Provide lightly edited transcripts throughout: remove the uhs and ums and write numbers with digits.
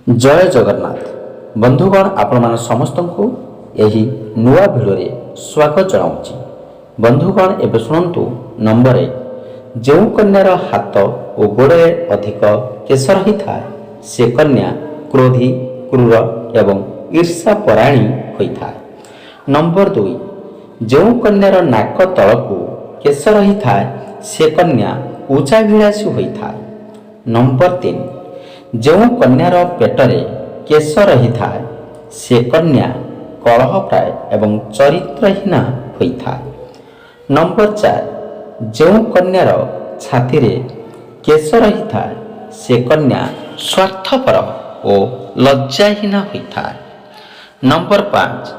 जय जगन्नाथ बंधुगण आपण मान समस्त को यही नुआ भिडियो स्वागत जनाऊँगी। बंधुगण एवं शुणु नंबर 1 जो कन्यार हाथ और गोड़े अधिक केश रही था से कन्या क्रोधी क्रूर एवं ईर्षा परायणी होता है। नंबर 2 जो कन्यार नाक तल को केश रही था से कन्या उच्चाभिलाषी होता है। नंबर 3 जो कन्यार पेटरे केश रही था से कन्या कलह प्राय एवं चरित्रहीना होता है। नंबर 4 जो कन्यार छाती रे केश रही था से कन्या स्वार्थपर और लज्जाहीना होता है। नंबर 5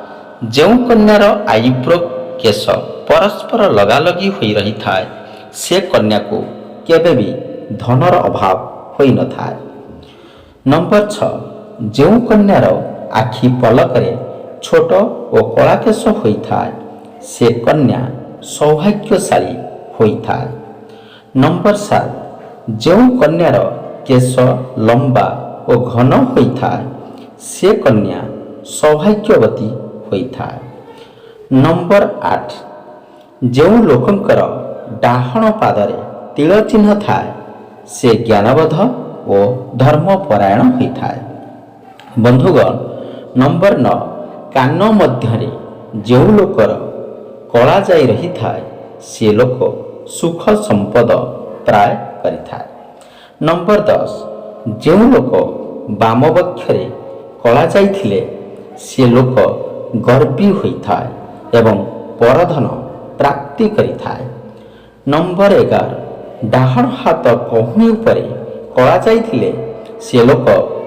जो कन्यार आईब्रो केश परस्पर लगालगी हो रही था से कन्या को केबे भी धनर अभाव होई न था। नंबर 6 जो कन्यार आखि पलकरे छोट और कला केश होता है से कन्या सौभाग्यशाली होता है। नंबर 7 जो कन्यार केश लंबा और घन होता है से कन्या सौभाग्यवती होता है। नंबर 8 जो लोकंकर डाहण पादरे तिल चिन्ह था से ज्ञानबोध और धर्मपरायण होता है। बंधुगण नंबर 9 कान मध्य जो लोकर कला जाई रही था से लोक सुख संपद प्राय करिथा। नंबर 10 जो लोक बाम बक्षरे कला जाइथिले से लोक गर्वी होता है एवं परधन प्राप्ति करिथा। नंबर 11 डाहण हाथ कहुणी उपरे कला जाइथिले से लोक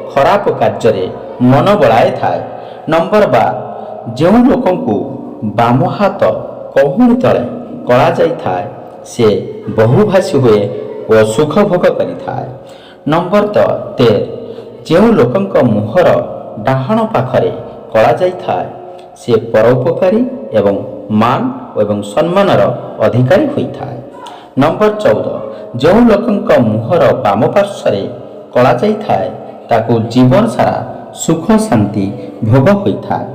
खराब कार्य मन बड़ाए थाए। नंबर 12 जो लोक को बाम हाथ कहुणी तले कला जाए से बहुभाषी हुए और सुख भोग करिथाए। नंबर 13 जो लोकंक मुहर डाहण पाखरे कला जाए से परोपकारी एवं मान एवं सम्मानर अधिकारी होता है। नंबर 14 जो लोकंक मुहर बाम पार्श्वरे कला जाए ताकू जीवन सारा सुख शांति भोग होता है।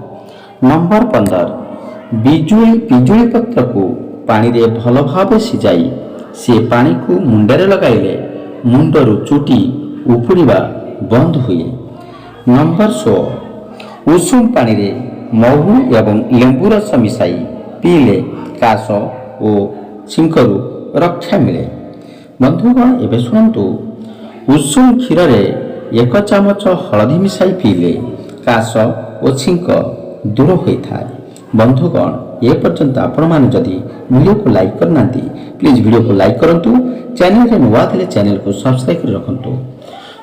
नंबर 15 बिजुली पत्र को पानी रे भल भाव सिजाई से पानी को मुंडरे लगाइले मुंडरू चुटी उपुड़िबा बंद हुए। नंबर 16 उषुम पानी रे महू एवं लेंबू रस मिसाई पीले काश और छिंकरू रक्षा मिले। बंधुगण एवं शुणु उषुम क्षीर रे 1 चामच हलदी मिसाई पीले काश और छिंक दूर होता है। बंधुगण ये पर्यंत आपण माने जदि वीडियो को लाइक करना प्लीज वीडियो को लाइक करंतु। चैनल रे नुआ थे चैनल को सब्सक्राइब कर रखंतु।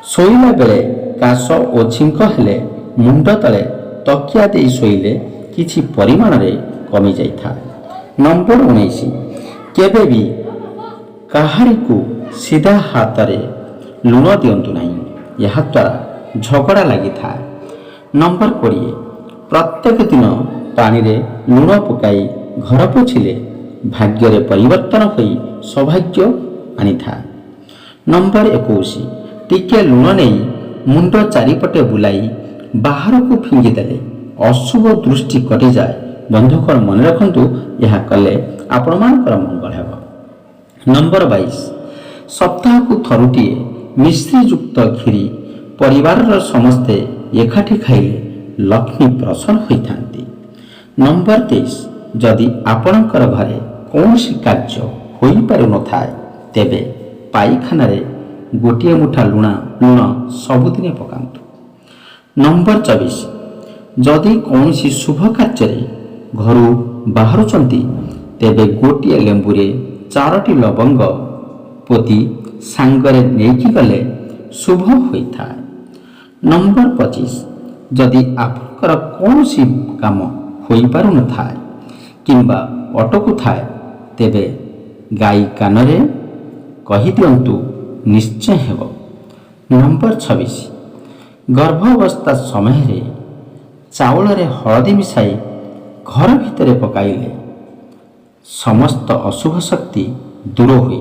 सोइला बेले काश और छिंक हेले मुंड तले तकिया दे सोइले किछि परिमाण रे कमी जाई था। नंबर 19 केबे भी काहारी को सीधा हाथ रे लुण दियंतु नहीं यह द्वारा झगड़ा लगी था। नंबर 20 प्रत्येक दिन पानी रे लुण पकाई घर पोछिले भाग्य रे परिवर्तन होई सौभाग्य आनी था। नंबर 21 टिके लुण नहीं मुंड चारिपटे बुलाई बाहर को फिंगी देले अशुभ दृष्टि कटि जाए। बंधुगण मन रखंतु यह कले आपण मानकर मंगल हेब। नंबर 22 सप्ताह को थरुटिए मिश्री युक्त खीरी परिवार समस्ते एकाठी खाइले लक्ष्मी प्रसन्न होइथांती। नंबर 23 जदि आपणकर घरे कौनसी कार्य होई पारु न थाए तेबे पाइखाना रे गोटिए मुठा लुण सबुदिने पकांतु। नंबर 24 जदि कौनसी शुभ कार्य घरू बाहरुचंती तेबे गोटिए लेंबू रे 4टी लवंग पोती सांगरे नेकी गले शुभ होता है। नंबर 25 जदि आपनकर कौनसी काम होई पारु न थाए किंबा अटकु थाए तेबे गाई कानरे कहि दियंतु निश्चय हेब। नंबर 26 गर्भावस्था समय रे चावल रे हळदी मिसाई घर भितरे पकाइले समस्त अशुभ शक्ति दूर हुए।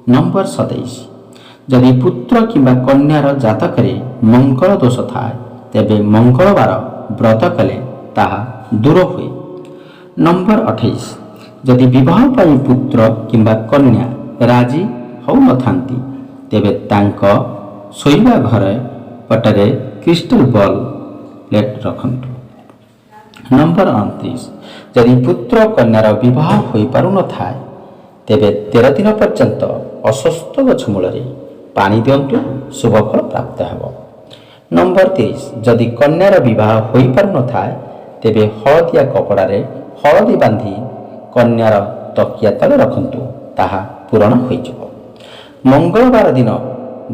नंबर 27 ଯଦି ପୁତ୍ର କିମ୍ବା କନ୍ୟାର ଜାତକରେ ମଙ୍ଗଳ ଦୋଷ ଥାଏ ତେବେ ମଙ୍ଗଳବାର ବ୍ରତ କଲେ ତାହା ଦୂର ହୁଏ। ନମ୍ବର 28 ଯଦି ବିବାହ ପାଇଁ ପୁତ୍ର କିମ୍ବା କନ୍ୟା ରାଜି ହେଉନଥାନ୍ତି ତେବେ ତାଙ୍କ ଶୋଇବା ଘର ପଟରେ କ୍ରିଷ୍ଟାଲ ବଲ୍ ପ୍ଲେଟ୍ ରଖନ୍ତୁ। ନମ୍ବର 29 ଯଦି ପୁତ୍ର କନ୍ୟାର ବିବାହ ହୋଇପାରୁନଥାଏ ତେବେ 13 ଦିନ ପର୍ଯ୍ୟନ୍ତ ଅଶ୍ୱସ୍ଥ ଗଛ ମୂଳରେ ପାଣି ଦିଅନ୍ତୁ, ଶୁଭଫଳ ପ୍ରାପ୍ତ ହେବ। ନମ୍ବର 30 ଯଦି କନ୍ୟାର ବିବାହ ହୋଇପାରୁନଥାଏ ତେବେ ହଳଦିଆ କପଡ଼ାରେ ହଳଦୀ ବାନ୍ଧି କନ୍ୟାର ତକିଆ ତଳେ ରଖନ୍ତୁ, ତାହା ପୂରଣ ହୋଇଯିବ। ମଙ୍ଗଳବାର ଦିନ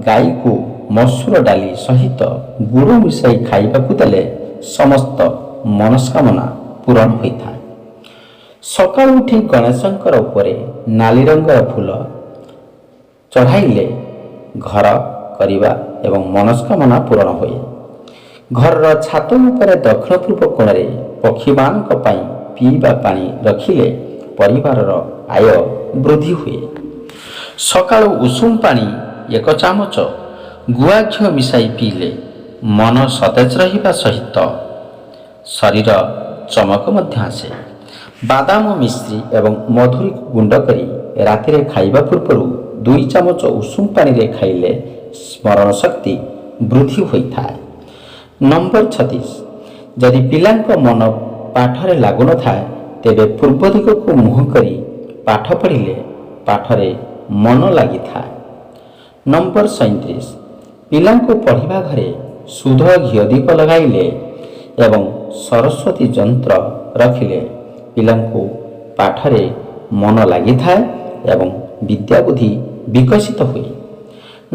ଗାଈକୁ ମସୁର ଡାଲି ସହିତ ଗୁଡ଼ ମିଶାଇ ଖାଇବାକୁ ଦେଲେ ସମସ୍ତ ମନସ୍କାମନା ପୂରଣ ହୋଇଥାଏ। ସକାଳୁ ଉଠି ଗଣେଶଙ୍କର ଉପରେ ନାଲି ରଙ୍ଗର ଫୁଲ ଚଢ଼ାଇଲେ ଘର କରିବା ଏବଂ ମନସ୍କାମନା ପୂରଣ ହୁଏ। ଘରର ଛାତ ଉପରେ ଦକ୍ଷିଣ ପୂର୍ବ କୋଣରେ ପକ୍ଷୀମାନଙ୍କ ପାଇଁ ପିଇବା ପାଣି ରଖିଲେ ପରିବାରର ଆୟ ବୃଦ୍ଧି ହୁଏ। ସକାଳୁ ଉଷୁମ ପାଣି 1 ଚାମଚ ଗୁଆ ଘିଅ ମିଶାଇ ପିଇଲେ ମନ ସତେଜ ରହିବା ସହିତ ଶରୀର ଚମକ ମଧ୍ୟ ଆସେ। ବାଦାମ ମିଶ୍ରି ଏବଂ ମଧୁରୀକୁ ଗୁଣ୍ଡ କରି ରାତିରେ ଖାଇବା ପୂର୍ବରୁ 2 ଚାମଚ ଉଷୁମ ପାଣିରେ ଖାଇଲେ ସ୍ମରଣ ଶକ୍ତି ବୃଦ୍ଧି ହୋଇଥାଏ। ନମ୍ବର 36 ଯଦି ପିଲାଙ୍କ ମନ ପାଠରେ ଲାଗୁନଥାଏ ତେବେ ପୂର୍ବ ଦିଗକୁ ମୁହଁ କରି ପାଠ ପଢ଼ିଲେ ପାଠରେ ମନ ଲାଗିଥାଏ। ନମ୍ବର 37 ପିଲାଙ୍କୁ ପଢ଼ିବା ଘରେ ଶୁଦ୍ଧ ଘିଅ ଦୀପ ଲଗାଇଲେ ଏବଂ ସରସ୍ୱତୀ ଯନ୍ତ୍ର ରଖିଲେ ପିଲାଙ୍କୁ ପାଠରେ ମନ ଲାଗିଥାଏ ଏବଂ ବିଦ୍ୟାବୁଦ୍ଧି ବିକଶିତ ହୁଏ।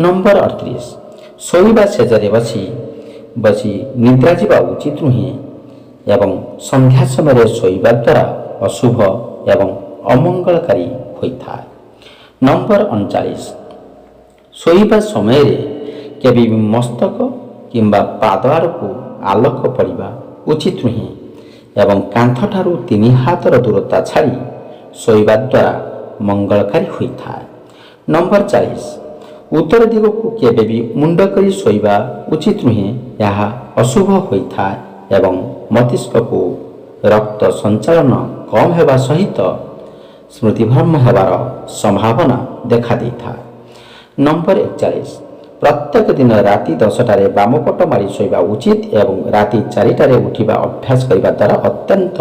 ନମ୍ବର 38 ଶୋଇବା ଶେଯରେ ବସି ନିଦ୍ରା ଯିବା ଉଚିତ ନୁହେଁ ଏବଂ ସନ୍ଧ୍ୟା ସମୟରେ ଶୋଇବା ଦ୍ୱାରା ଅଶୁଭ ଏବଂ ଅମଙ୍ଗଳକାରୀ ହୋଇଥାଏ। ନମ୍ବର 39 ଶୋଇବା ସମୟରେ କେବେ ବି ମସ୍ତକ କିମ୍ବା ପାଦ ଆଡ଼କୁ ଆଲୋକ ପଡ଼ିବା ଉଚିତ ନୁହେଁ ଏବଂ କାନ୍ଥଠାରୁ 3 ହାତର ଦୂରତା ଛାଡ଼ି ଶୋଇବା ଦ୍ୱାରା ମଙ୍ଗଳକାରୀ ହୋଇଥାଏ। ନମ୍ବର 40 ଉତ୍ତର ଦିଗକୁ କେବେ ବି ମୁଣ୍ଡ କରି ଶୋଇବା ଉଚିତ ନୁହେଁ, ଏହା ଅଶୁଭ ହୋଇଥାଏ ଏବଂ ମସ୍ତିଷ୍କକୁ ରକ୍ତ ସଞ୍ଚାଳନ କମ୍ ହେବା ସହିତ ସ୍ମୃତିଭ୍ରମ ହେବାର ସମ୍ଭାବନା ଦେଖାଦେଇଥାଏ। ନମ୍ବର 41 ପ୍ରତ୍ୟେକ ଦିନ ରାତି 10ଟାରେ ବାମପଟ ମାଡ଼ି ଶୋଇବା ଉଚିତ ଏବଂ ରାତି 4ଟାରେ ଉଠିବା ଅଭ୍ୟାସ କରିବା ଦ୍ୱାରା ଅତ୍ୟନ୍ତ